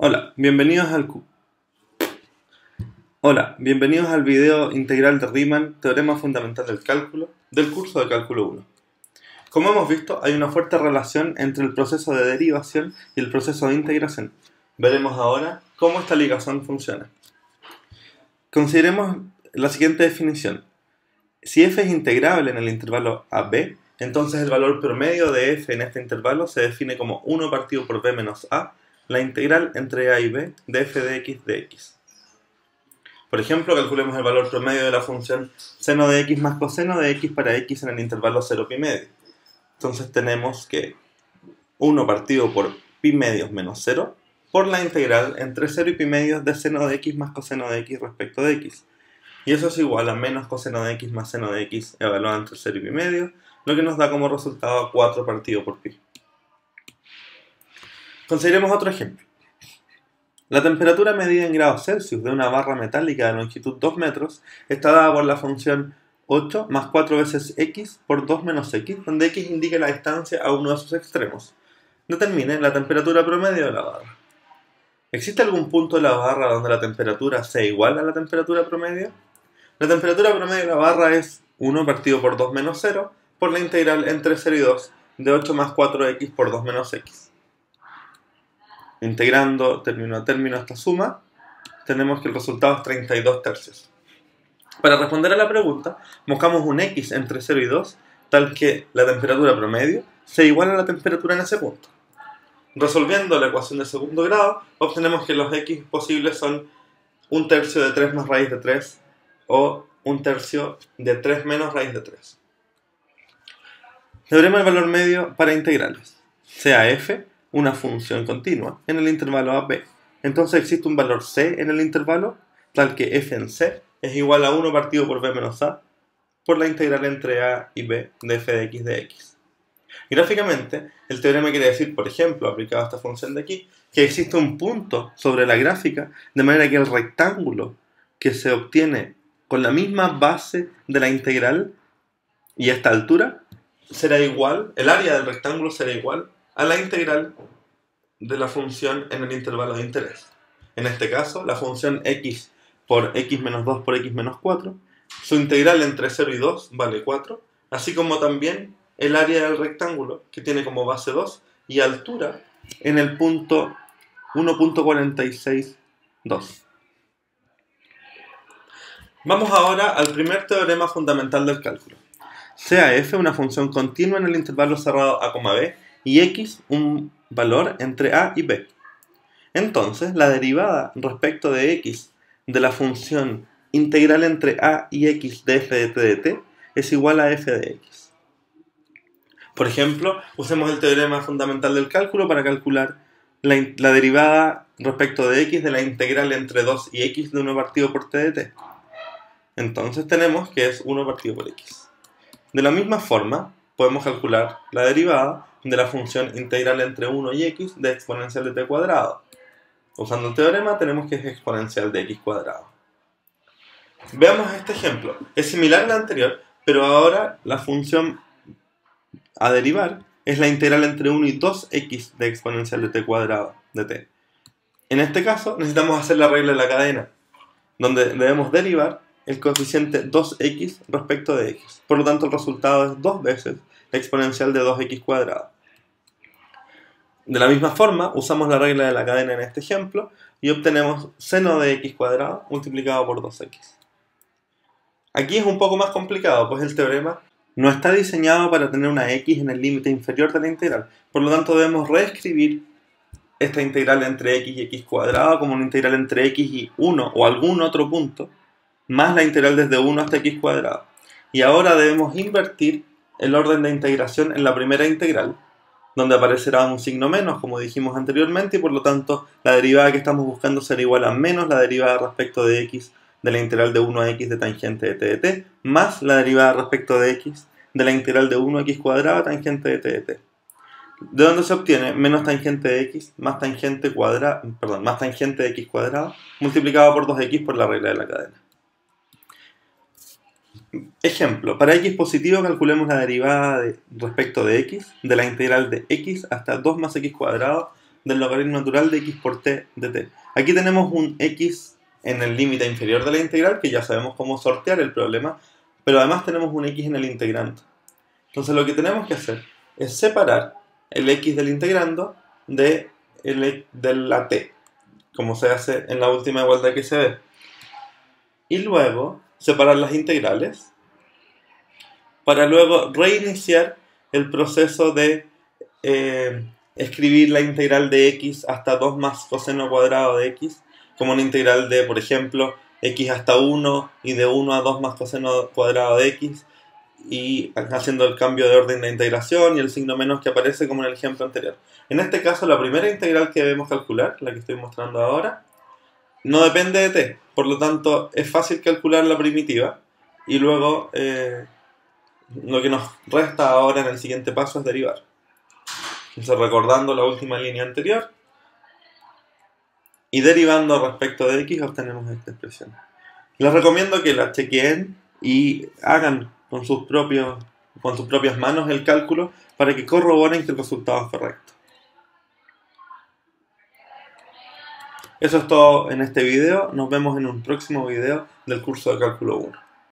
Hola, bienvenidos al video integral de Riemann, teorema fundamental del cálculo, del curso de cálculo 1. Como hemos visto, hay una fuerte relación entre el proceso de derivación y el proceso de integración. Veremos ahora cómo esta ligación funciona. Consideremos la siguiente definición. Si f es integrable en el intervalo a-b, entonces el valor promedio de f en este intervalo se define como 1 partido por b menos a, la integral entre a y b de f de x de x. Por ejemplo, calculemos el valor promedio de la función seno de x más coseno de x para x en el intervalo 0 pi medio. Entonces tenemos que 1 partido por pi medios menos 0 por la integral entre 0 y pi medios de seno de x más coseno de x respecto de x. Y eso es igual a menos coseno de x más seno de x evaluado entre 0 y pi medio, lo que nos da como resultado 4 partido por pi. Consideremos otro ejemplo. La temperatura medida en grados Celsius de una barra metálica de longitud 2 metros está dada por la función 8 más 4 veces x por 2 menos x, donde x indica la distancia a uno de sus extremos. Determine la temperatura promedio de la barra. ¿Existe algún punto de la barra donde la temperatura sea igual a la temperatura promedio? La temperatura promedio de la barra es 1 partido por 2 menos 0 por la integral entre 0 y 2 de 8 más 4x por 2 menos x. Integrando término a término esta suma, tenemos que el resultado es 32 tercios. Para responder a la pregunta, buscamos un x entre 0 y 2, tal que la temperatura promedio sea igual a la temperatura en ese punto. Resolviendo la ecuación de segundo grado, obtenemos que los x posibles son 1/3 de 3 más raíz de 3 o 1/3 de 3 menos raíz de 3. Teorema del valor medio para integrales. Sea f una función continua en el intervalo a-b. Entonces existe un valor c en el intervalo, tal que f en c es igual a 1 partido por b menos a por la integral entre a y b de f de x de x. Gráficamente, el teorema quiere decir, por ejemplo, aplicado a esta función de aquí, que existe un punto sobre la gráfica, de manera que el rectángulo que se obtiene con la misma base de la integral y esta altura será igual, el área del rectángulo será igual a la integral de la función en el intervalo de interés. En este caso, la función x por x menos 2 por x menos 4, su integral entre 0 y 2 vale 4, así como también el área del rectángulo, que tiene como base 2, y altura en el punto 1.462. Vamos ahora al primer teorema fundamental del cálculo. Sea f una función continua en el intervalo cerrado a, b, y x un valor entre a y b. Entonces, la derivada respecto de x de la función integral entre a y x de f de t de t es igual a f de x. Por ejemplo, usemos el teorema fundamental del cálculo para calcular la derivada respecto de x de la integral entre 2 y x de 1 partido por t de t. Entonces tenemos que es 1 partido por x. De la misma forma, podemos calcular la derivada de la función integral entre 1 y x de exponencial de t cuadrado. Usando el teorema tenemos que es exponencial de x cuadrado. Veamos este ejemplo. Es similar al anterior, pero ahora la función a derivar es la integral entre 1 y 2x de exponencial de t cuadrado de t. En este caso necesitamos hacer la regla de la cadena, donde debemos derivar el coeficiente 2x respecto de x. Por lo tanto, el resultado es 2 veces la exponencial de 2x cuadrado. De la misma forma, usamos la regla de la cadena en este ejemplo y obtenemos seno de x cuadrado multiplicado por 2x. Aquí es un poco más complicado, pues el teorema no está diseñado para tener una x en el límite inferior de la integral. Por lo tanto, debemos reescribir esta integral entre x y x cuadrado como una integral entre x y 1 o algún otro punto, más la integral desde 1 hasta x cuadrado. Y ahora debemos invertir el orden de integración en la primera integral, donde aparecerá un signo menos, como dijimos anteriormente, y por lo tanto la derivada que estamos buscando será igual a menos la derivada respecto de x de la integral de 1 a x de tangente de t de t, más la derivada respecto de x de la integral de 1 a x cuadrado tangente de t de t. De donde se obtiene menos tangente de x más tangente de x cuadrado multiplicado por 2x por la regla de la cadena. Ejemplo, para x positivo calculemos la derivada respecto de x de la integral de x hasta 2 más x cuadrado del logaritmo natural de x por t de t. Aquí tenemos un x en el límite inferior de la integral, que ya sabemos cómo sortear el problema, pero además tenemos un x en el integrando. Entonces lo que tenemos que hacer es separar el x del integrando de la t, como se hace en la última igualdad que se ve. Y luego separar las integrales para luego reiniciar el proceso de escribir la integral de x hasta 2 más coseno cuadrado de x, como una integral de, por ejemplo, x hasta 1 y de 1 a 2 más coseno cuadrado de x, y haciendo el cambio de orden de integración y el signo menos que aparece como en el ejemplo anterior. En este caso, la primera integral que debemos calcular, la que estoy mostrando ahora, no depende de t, por lo tanto es fácil calcular la primitiva y luego lo que nos resta ahora en el siguiente paso es derivar. Entonces, recordando la última línea anterior y derivando respecto de x, obtenemos esta expresión. Les recomiendo que la chequeen y hagan con sus propias manos el cálculo para que corroboren que el resultado es correcto. Eso es todo en este video. Nos vemos en un próximo video del curso de cálculo 1.